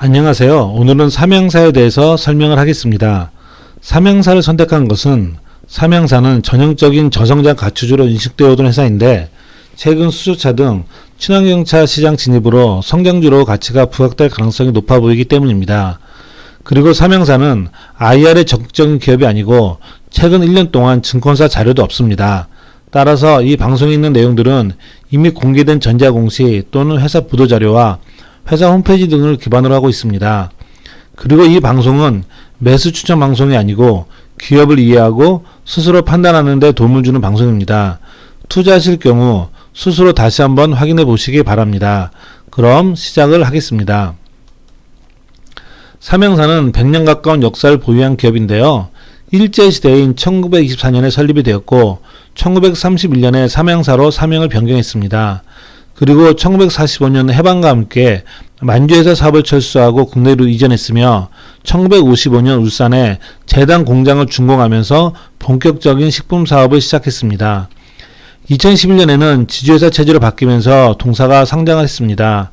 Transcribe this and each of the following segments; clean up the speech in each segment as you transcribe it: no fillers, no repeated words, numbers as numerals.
안녕하세요. 오늘은 삼양사에 대해서 설명을 하겠습니다. 삼양사를 선택한 것은 삼양사는 전형적인 저성장 가축주로 인식되어 오던 회사인데 최근 수소차 등 친환경차 시장 진입으로 성장주로 가치가 부각될 가능성이 높아 보이기 때문입니다. 그리고 삼양사는 IR에 적극적인 기업이 아니고 최근 1년 동안 증권사 자료도 없습니다. 따라서 이 방송에 있는 내용들은 이미 공개된 전자공시 또는 회사 보도자료와 회사 홈페이지 등을 기반으로 하고 있습니다. 그리고 이 방송은 매수 추천 방송이 아니고 기업을 이해하고 스스로 판단하는 데 도움을 주는 방송입니다. 투자하실 경우 스스로 다시 한번 확인해 보시기 바랍니다. 그럼 시작을 하겠습니다. 삼양사는 100년 가까운 역사를 보유한 기업인데요. 일제시대인 1924년에 설립이 되었고 1931년에 삼양사로 사명을 변경했습니다. 그리고 1945년 해방과 함께 만주에서 사업을 철수하고 국내로 이전했으며 1955년 울산에 제당 공장을 준공하면서 본격적인 식품 사업을 시작했습니다. 2011년에는 지주회사 체제로 바뀌면서 동사가 상장을 했습니다.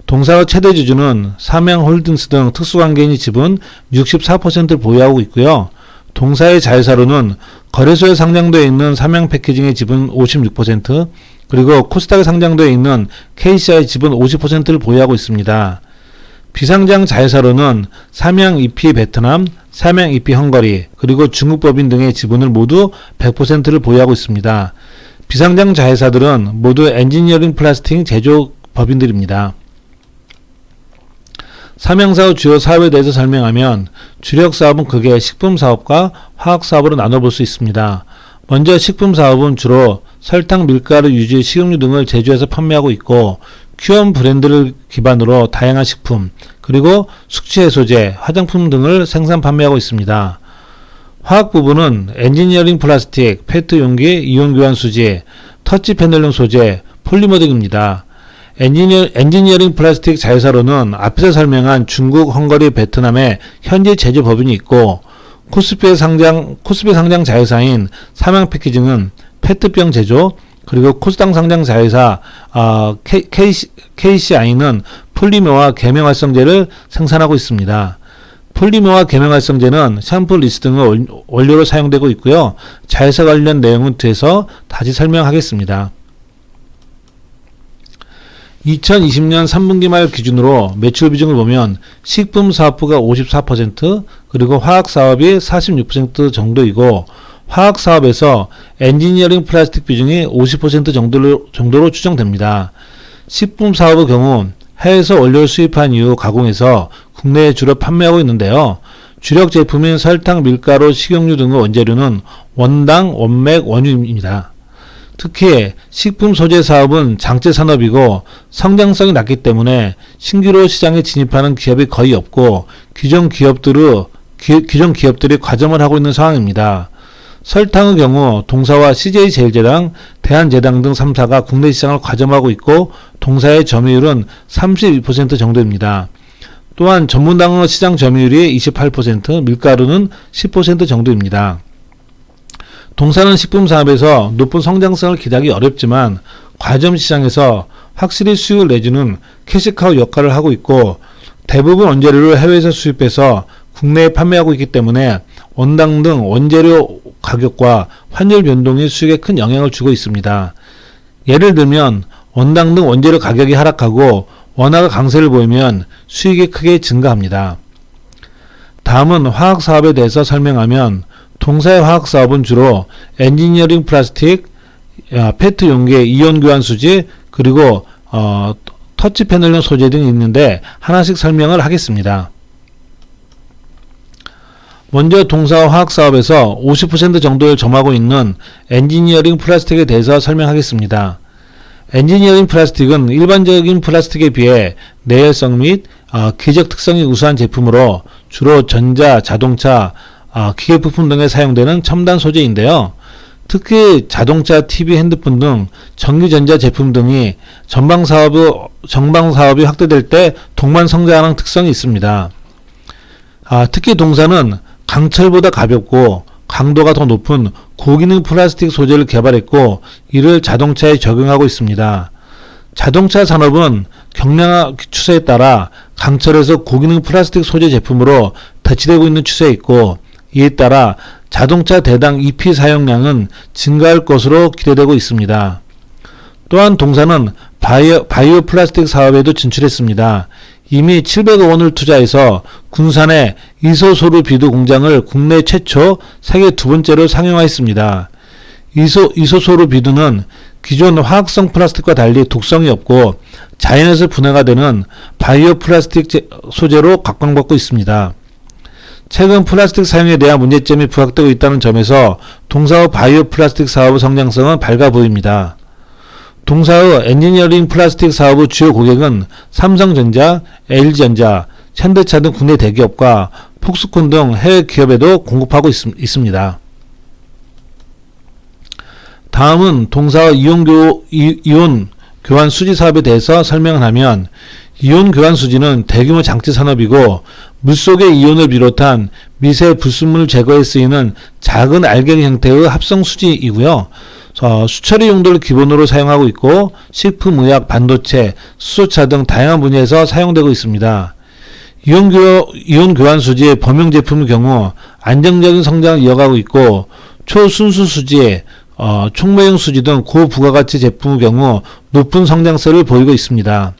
동사의 최대 주주는 삼양홀딩스 등 특수관계인이 지분 64%를 보유하고 있고요. 동사의 자회사로는 거래소에 상장되어 있는 삼양패키징의 지분 56%, 그리고 코스닥에 상장되어 있는 KCI 지분 50%를 보유하고 있습니다. 비상장 자회사로는 삼양EP 베트남, 삼양EP 헝가리, 그리고 중국법인 등의 지분을 모두 100%를 보유하고 있습니다. 비상장 자회사들은 모두 엔지니어링 플라스틱 제조 법인들입니다. 삼양사의 주요 사업에 대해서 설명하면 주력 사업은 크게 식품 사업과 화학 사업으로 나눠볼 수 있습니다. 먼저 식품 사업은 주로 설탕, 밀가루, 유지, 식용유 등을 제조해서 판매하고 있고 큐엄 브랜드를 기반으로 다양한 식품, 그리고 숙취해소제, 화장품 등을 생산 판매하고 있습니다. 화학 부분은 엔지니어링 플라스틱, 페트 용기, 이온 교환 수지, 터치 패널용 소재, 폴리머 등입니다. 엔지니어링 플라스틱 자회사로는 앞에서 설명한 중국, 헝가리, 베트남의 현지 제조 법인이 있고 코스피 상장 자회사인 삼양패키징은 페트병 제조, 그리고 코스닥 상장 자회사 KCI는 폴리머와 계명활성제를 생산하고 있습니다. 폴리머와 계명활성제는 샴푸, 리스 등의 원료로 사용되고 있고요. 자회사 관련 내용은 뒤에서 다시 설명하겠습니다. 2020년 3분기 말 기준으로 매출 비중을 보면 식품 사업부가 54%, 그리고 화학 사업이 46% 정도이고 화학 사업에서 엔지니어링 플라스틱 비중이 50% 정도로 추정됩니다. 식품 사업의 경우 해외에서 원료를 수입한 이후 가공해서 국내에 주로 판매하고 있는데요. 주력 제품인 설탕, 밀가루, 식용유 등의 원재료는 원당, 원맥, 원유입니다. 특히 식품 소재 사업은 장제 산업이고 성장성이 낮기 때문에 신규로 시장에 진입하는 기업이 거의 없고 기존 기업들이 과점을 하고 있는 상황입니다. 설탕의 경우 동사와 CJ제일제당, 대한제당 등 3사가 국내 시장을 과점하고 있고 동사의 점유율은 32% 정도입니다. 또한 전문당의 시장 점유율이 28%, 밀가루는 10% 정도입니다. 동사는 식품 사업에서 높은 성장성을 기대하기 어렵지만 과점 시장에서 확실히 수익을 내주는 캐시카우 역할을 하고 있고 대부분 원재료를 해외에서 수입해서 국내에 판매하고 있기 때문에 원당 등 원재료 가격과 환율 변동이 수익에 큰 영향을 주고 있습니다. 예를 들면 원당 등 원재료 가격이 하락하고 원화가 강세를 보이면 수익이 크게 증가합니다. 다음은 화학 사업에 대해서 설명하면 동사의 화학 사업은 주로 엔지니어링 플라스틱, 페트 용기, 이온 교환 수지, 그리고 터치 패널용 소재 등이 있는데 하나씩 설명을 하겠습니다. 먼저 동사 화학 사업에서 50% 정도를 점하고 있는 엔지니어링 플라스틱에 대해서 설명하겠습니다. 엔지니어링 플라스틱은 일반적인 플라스틱에 비해 내열성 및 기적 특성이 우수한 제품으로 주로 전자, 자동차, 기계 부품 등에 사용되는 첨단 소재인데요. 특히 자동차, TV, 핸드폰 등 전기전자 제품 등이 전방 사업이 확대될 때 동반 성장하는 특성이 있습니다. 특히 동사는 강철보다 가볍고 강도가 더 높은 고기능 플라스틱 소재를 개발했고 이를 자동차에 적용하고 있습니다. 자동차 산업은 경량화 추세에 따라 강철에서 고기능 플라스틱 소재 제품으로 대치되고 있는 추세에 있고, 이에 따라 자동차 대당 EP 사용량은 증가할 것으로 기대되고 있습니다. 또한 동사는 바이오 플라스틱 사업에도 진출했습니다. 이미 700억 원을 투자해서 군산의 이소소르 비두 공장을 국내 최초, 세계 두 번째로 상용화했습니다. 이소소르 비두는 기존 화학성 플라스틱과 달리 독성이 없고 자연에서 분해가 되는 바이오 플라스틱 소재로 각광받고 있습니다. 최근 플라스틱 사용에 대한 문제점이 부각되고 있다는 점에서 동사의 바이오 플라스틱 사업의 성장성은 밝아 보입니다. 동사의 엔지니어링 플라스틱 사업의 주요 고객은 삼성전자, LG전자, 현대차 등 국내 대기업과 폭스콘 등 해외 기업에도 공급하고 있습니다. 다음은 동사의 이온 교환 수지 사업에 대해서 설명을 하면, 이온 교환 수지는 대규모 장치 산업이고 물속의 이온을 비롯한 미세 불순물 제거에 쓰이는 작은 알갱이 형태의 합성 수지이고요. 수처리 용도를 기본으로 사용하고 있고 식품, 의약, 반도체, 수소차 등 다양한 분야에서 사용되고 있습니다. 이온 교환 수지의 범용 제품의 경우 안정적인 성장을 이어가고 있고, 초순수 수지, 촉매형 수지 등 고부가가치 제품의 경우 높은 성장세를 보이고 있습니다.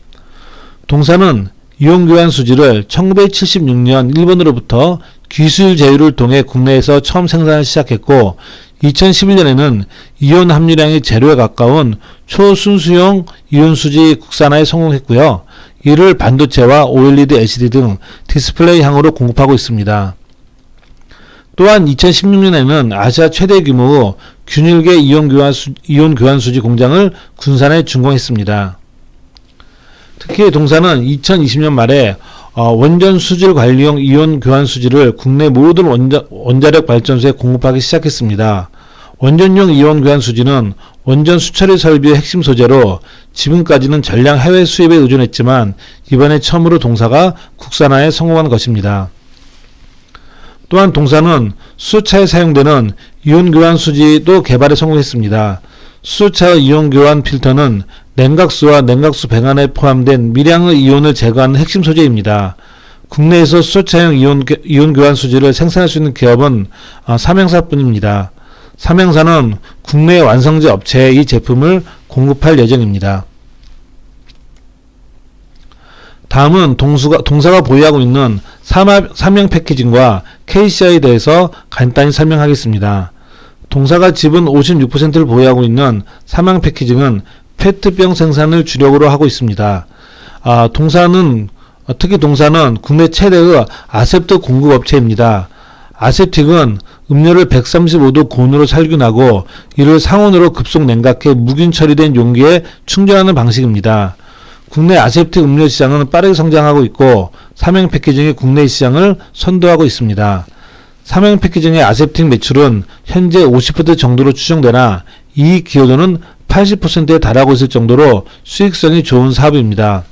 동사는 이온 교환 수지를 1976년 일본으로부터 기술 제휴를 통해 국내에서 처음 생산을 시작했고, 2011년에는 이온 함유량이 제로에 가까운 초순수용 이온 수지 국산화에 성공했고요. 이를 반도체와 OLED, LCD 등 디스플레이 향으로 공급하고 있습니다. 또한 2016년에는 아시아 최대 규모의 균일계 이온 교환 수지 공장을 군산에 준공했습니다. 특히 동사는 2020년 말에 원전 수질 관리용 이온 교환 수지를 국내 모든 원자력 발전소에 공급하기 시작했습니다. 원전용 이온 교환 수지는 원전 수처리 설비의 핵심 소재로 지금까지는 전량 해외 수입에 의존했지만 이번에 처음으로 동사가 국산화에 성공한 것입니다. 또한 동사는 수소차에 사용되는 이온 교환 수지도 개발에 성공했습니다. 수소차의 이온 교환 필터는 냉각수와 냉각수 배관에 포함된 미량의 이온을 제거하는 핵심 소재입니다. 국내에서 수소차용 이온 교환 수지를 생산할 수 있는 기업은 삼행사뿐입니다. 삼행사는 국내 완성제 업체에 이 제품을 공급할 예정입니다. 다음은 동사가 보유하고 있는 삼형 패키징과 KCI에 대해서 간단히 설명하겠습니다. 동사가 지분 56%를 보유하고 있는 삼형 패키징은 페트병 생산을 주력으로 하고 있습니다. 특히 동사는 국내 최대의 아셉트 공급업체입니다. 아셉틱은 음료를 135도 고온으로 살균하고 이를 상온으로 급속 냉각해 무균 처리된 용기에 충전하는 방식입니다. 국내 아셉틱 음료 시장은 빠르게 성장하고 있고 삼형 패키징이 국내 시장을 선도하고 있습니다. 삼형 패키징의 아셉틱 매출은 현재 50% 정도로 추정되나 이익 기여도는 80%에 달하고 있을 정도로 수익성이 좋은 사업입니다.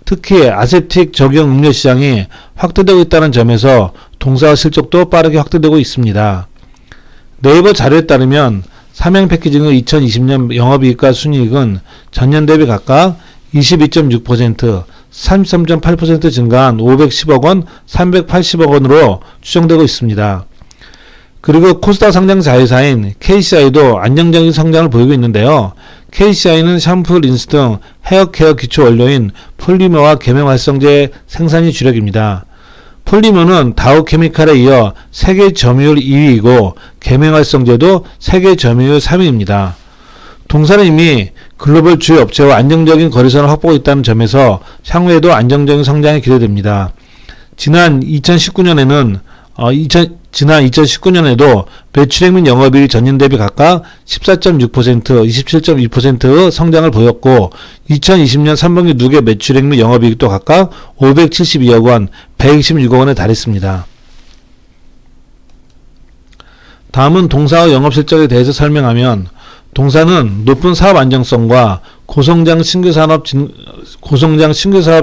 특히 아셉틱 적용 음료 시장이 확대되고 있다는 점에서 동사 실적도 빠르게 확대되고 있습니다. 네이버 자료에 따르면 삼형 패키징의 2020년 영업이익과 순이익은 전년 대비 각각 22.6%, 33.8% 증가한 510억 원, 380억 원으로 추정되고 있습니다. 그리고 코스닥 상장 자회사인 KCI도 안정적인 성장을 보이고 있는데요. KCI는 샴푸, 린스 등 헤어케어 기초 원료인 폴리머와 계면활성제 생산이 주력입니다. 폴리머는 다우케미칼에 이어 세계 점유율 2위이고 계면활성제도 세계 점유율 3위입니다. 동사는 이미 글로벌 주요 업체와 안정적인 거래선을 확보하고 있다는 점에서 향후에도 안정적인 성장이 기대됩니다. 지난 2019년에도 매출액 및 영업이익이 전년 대비 각각 14.6%, 27.2%의 성장을 보였고 2020년 3분기 누계 매출액 및 영업이익도 각각 572억 원, 126억 원에 달했습니다. 다음은 동사의 영업실적에 대해서 설명하면, 동사는 높은 사업 안정성과 고성장 신규사업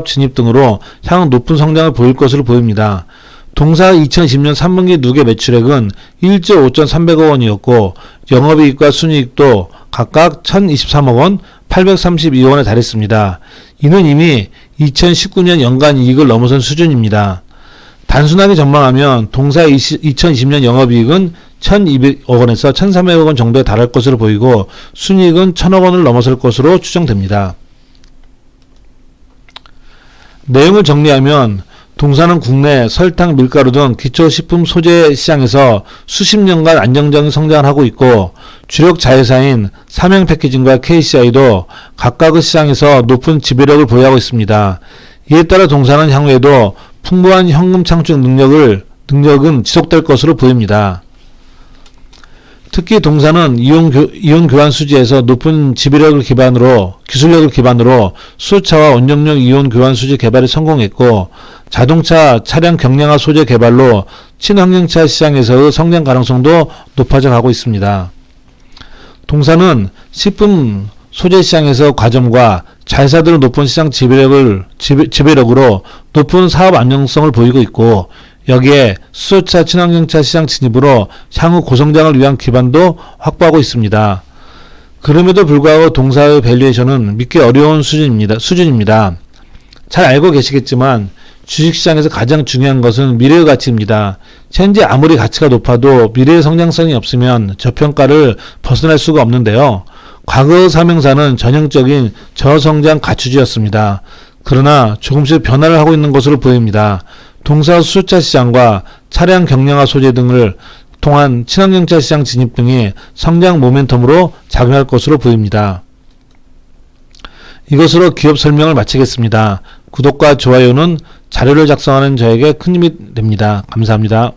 진입 등으로 향후 높은 성장을 보일 것으로 보입니다. 동사 2020년 3분기 누계 매출액은 1조 5,300억 원이었고 영업이익과 순이익도 각각 1,023억 원, 832억 원에 달했습니다. 이는 이미 2019년 연간 이익을 넘어선 수준입니다. 단순하게 전망하면 동사의 2020년 영업이익은 1,200억 원에서 1,300억 원 정도에 달할 것으로 보이고 순이익은 1,000억 원을 넘어설 것으로 추정됩니다. 내용을 정리하면 동사는 국내 설탕, 밀가루 등 기초식품 소재 시장에서 수십 년간 안정적인 성장을 하고 있고 주력 자회사인 삼양패키징과 KCI도 각각의 시장에서 높은 지배력을 보유하고 있습니다. 이에 따라 동사는 향후에도 풍부한 현금 창출 능력은 지속될 것으로 보입니다. 특히 동사는 이온 교환 수지에서 높은 기술력을 기반으로 수소차와 원정용 이온 교환 수지 개발에 성공했고 자동차 차량 경량화 소재 개발로 친환경차 시장에서의 성장 가능성도 높아져 가고 있습니다. 동사는 식품 소재 시장에서 과점과 자회사들의 높은 시장 지배력으로 높은 사업 안정성을 보이고 있고 여기에 수소차 친환경차 시장 진입으로 향후 고성장을 위한 기반도 확보하고 있습니다. 그럼에도 불구하고 동사의 밸류에이션은 믿기 어려운 수준입니다. 잘 알고 계시겠지만 주식시장에서 가장 중요한 것은 미래의 가치입니다. 현재 아무리 가치가 높아도 미래의 성장성이 없으면 저평가를 벗어날 수가 없는데요. 과거 삼행사는 전형적인 저성장 가추주였습니다. 그러나 조금씩 변화를 하고 있는 것으로 보입니다. 동사 수소차 시장과 차량 경량화 소재 등을 통한 친환경차 시장 진입 등이 성장 모멘텀으로 작용할 것으로 보입니다. 이것으로 기업 설명을 마치겠습니다. 구독과 좋아요는 자료를 작성하는 저에게 큰 힘이 됩니다. 감사합니다.